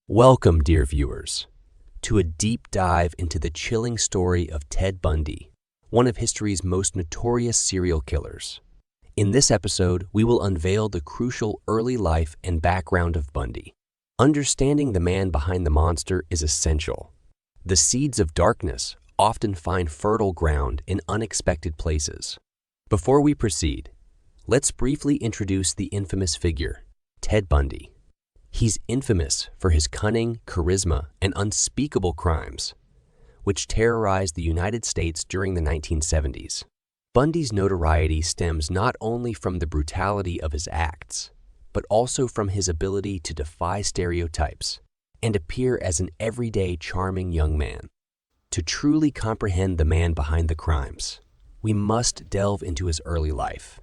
Welcome, dear viewers, to a deep dive into the chilling story of Ted Bundy, one of history's most notorious serial killers. In this episode, we will unveil the crucial early life and background of Bundy. Understanding the man behind the monster is essential. The seeds of darkness often find fertile ground in unexpected places. Before we proceed, let's briefly introduce the infamous figure, Ted Bundy. He's infamous for his cunning, charisma, and unspeakable crimes, which terrorized the United States during the 1970s. Bundy's notoriety stems not only from the brutality of his acts, but also from his ability to defy stereotypes and appear as an everyday charming young man. To truly comprehend the man behind the crimes, we must delve into his early life.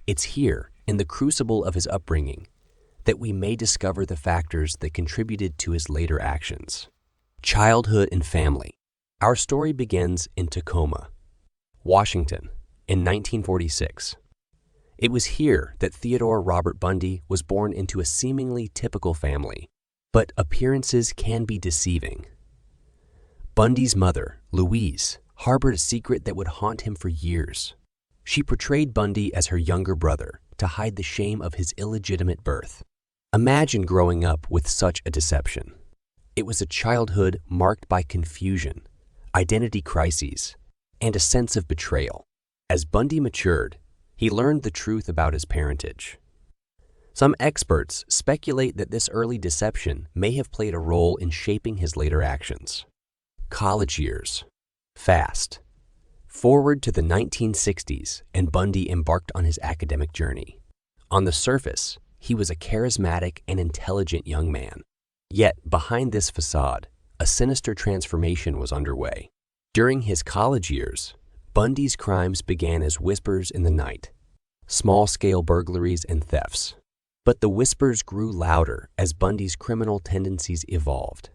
It's here, in the crucible of his upbringing, that we may discover the factors that contributed to his later actions. Childhood and family. Our story begins in Tacoma, Washington, in 1946. It was here that Theodore Robert Bundy was born into a seemingly typical family, but appearances can be deceiving. Bundy's mother, Louise, harbored a secret that would haunt him for years. She portrayed Bundy as her younger brother to hide the shame of his illegitimate birth. Imagine growing up with such a deception. It was a childhood marked by confusion, identity crises, and a sense of betrayal. As Bundy matured, he learned the truth about his parentage. Some experts speculate that this early deception may have played a role in shaping his later actions. College years. Fast. Forward to the 1960s, and Bundy embarked on his academic journey. On the surface, he was a charismatic and intelligent young man. Yet, behind this facade, a sinister transformation was underway. During his college years, Bundy's crimes began as whispers in the night, small-scale burglaries and thefts. But the whispers grew louder as Bundy's criminal tendencies evolved.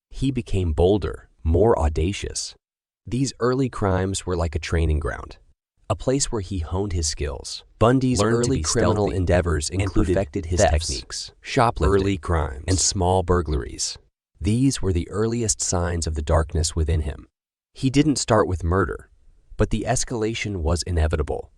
He became bolder, more audacious. These early crimes were like a training ground, a place where he honed his skills. Bundy's early criminal endeavors included perfected his techniques, shoplifting, early crimes, and small burglaries. These were the earliest signs of the darkness within him. He didn't start with murder, but the escalation was inevitable.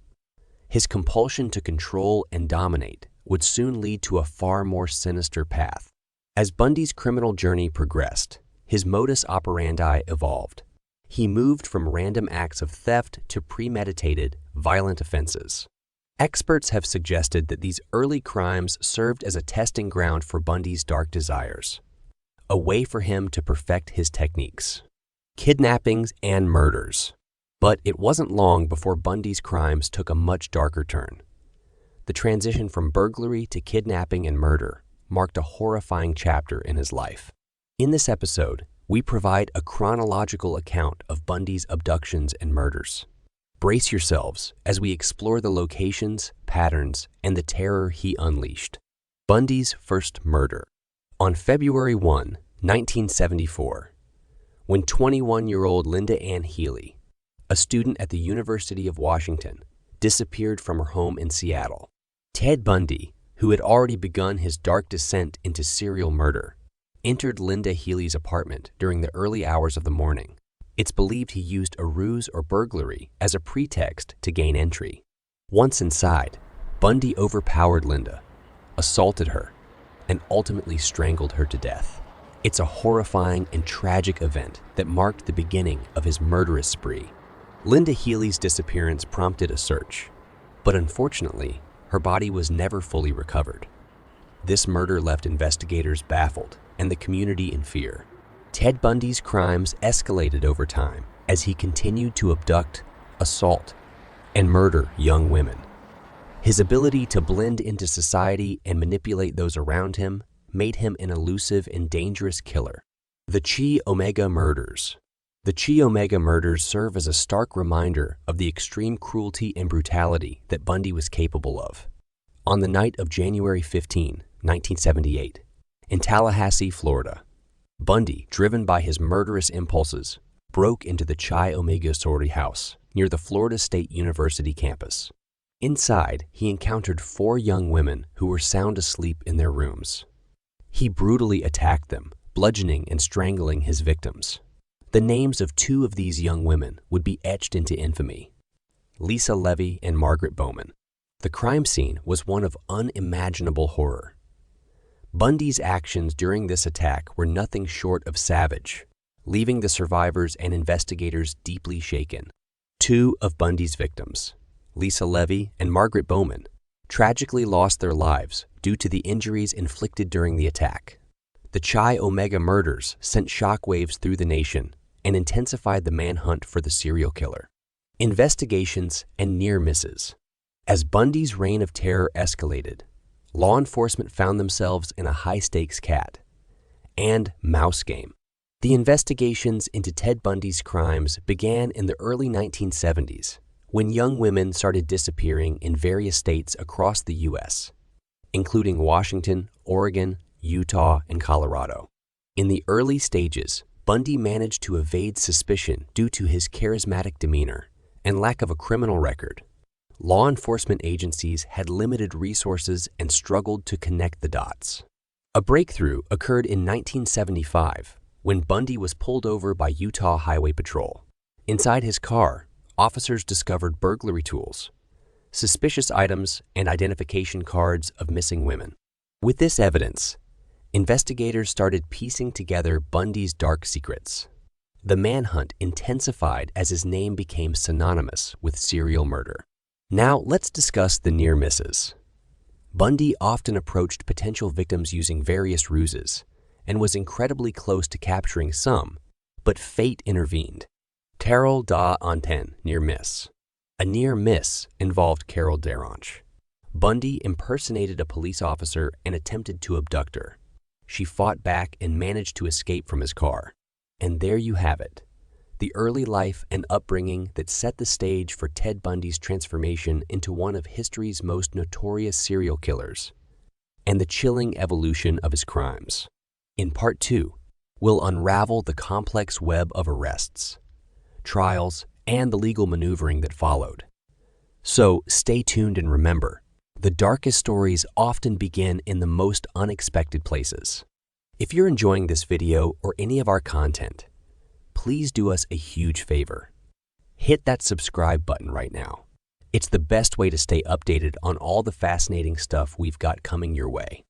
His compulsion to control and dominate would soon lead to a far more sinister path. As Bundy's criminal journey progressed, his modus operandi evolved. He moved from random acts of theft to premeditated, violent offenses. Experts have suggested that these early crimes served as a testing ground for Bundy's dark desires, a way for him to perfect his techniques. Kidnappings and murders. But it wasn't long before Bundy's crimes took a much darker turn. The transition from burglary to kidnapping and murder marked a horrifying chapter in his life. In this episode, we provide a chronological account of Bundy's abductions and murders. Brace yourselves as we explore the locations, patterns, and the terror he unleashed. Bundy's first murder. On February 1, 1974, when 21-year-old Linda Ann Healy, a student at the University of Washington, disappeared from her home in Seattle, Ted Bundy, who had already begun his dark descent into serial murder, entered Linda Healy's apartment during the early hours of the morning. It's believed he used a ruse or burglary as a pretext to gain entry. Once inside, Bundy overpowered Linda, assaulted her, and ultimately strangled her to death. It's a horrifying and tragic event that marked the beginning of his murderous spree. Linda Healy's disappearance prompted a search, but unfortunately, her body was never fully recovered. This murder left investigators baffled and the community in fear. Ted Bundy's crimes escalated over time as he continued to abduct, assault, and murder young women. His ability to blend into society and manipulate those around him made him an elusive and dangerous killer. The Chi Omega Murders. The Chi Omega murders serve as a stark reminder of the extreme cruelty and brutality that Bundy was capable of. On the night of January 15, 1978, in Tallahassee, Florida, Bundy, driven by his murderous impulses, broke into the Chi Omega sorority house near the Florida State University campus. Inside, he encountered 4 young women who were sound asleep in their rooms. He brutally attacked them, bludgeoning and strangling his victims. The names of two of these young women would be etched into infamy: Lisa Levy and Margaret Bowman. The crime scene was one of unimaginable horror. Bundy's actions during this attack were nothing short of savage, leaving the survivors and investigators deeply shaken. Two of Bundy's victims, Lisa Levy and Margaret Bowman, tragically lost their lives due to the injuries inflicted during the attack. The Chi Omega murders sent shockwaves through the nation and intensified the manhunt for the serial killer. Investigations and near misses. As Bundy's reign of terror escalated, law enforcement found themselves in a high-stakes cat and mouse game. The investigations into Ted Bundy's crimes began in the early 1970s, when young women started disappearing in various states across the U.S., including Washington, Oregon, Utah, and Colorado. In the early stages, Bundy managed to evade suspicion due to his charismatic demeanor and lack of a criminal record. Law enforcement agencies had limited resources and struggled to connect the dots. A breakthrough occurred in 1975 when Bundy was pulled over by Utah Highway Patrol. Inside his car, officers discovered burglary tools, suspicious items, and identification cards of missing women. With this evidence, investigators started piecing together Bundy's dark secrets. The manhunt intensified as his name became synonymous with serial murder. Now let's discuss the near misses. Bundy often approached potential victims using various ruses and was incredibly close to capturing some, but fate intervened. Carol d'Antin near miss. A near miss involved Carol Deranche. Bundy impersonated a police officer and attempted to abduct her. She fought back and managed to escape from his car. And there you have it, the early life and upbringing that set the stage for Ted Bundy's transformation into one of history's most notorious serial killers, and the chilling evolution of his crimes. In Part 2, we'll unravel the complex web of arrests, trials, and the legal maneuvering that followed. So stay tuned and remember, the darkest stories often begin in the most unexpected places. If you're enjoying this video or any of our content, please do us a huge favor. Hit that subscribe button right now. It's the best way to stay updated on all the fascinating stuff we've got coming your way.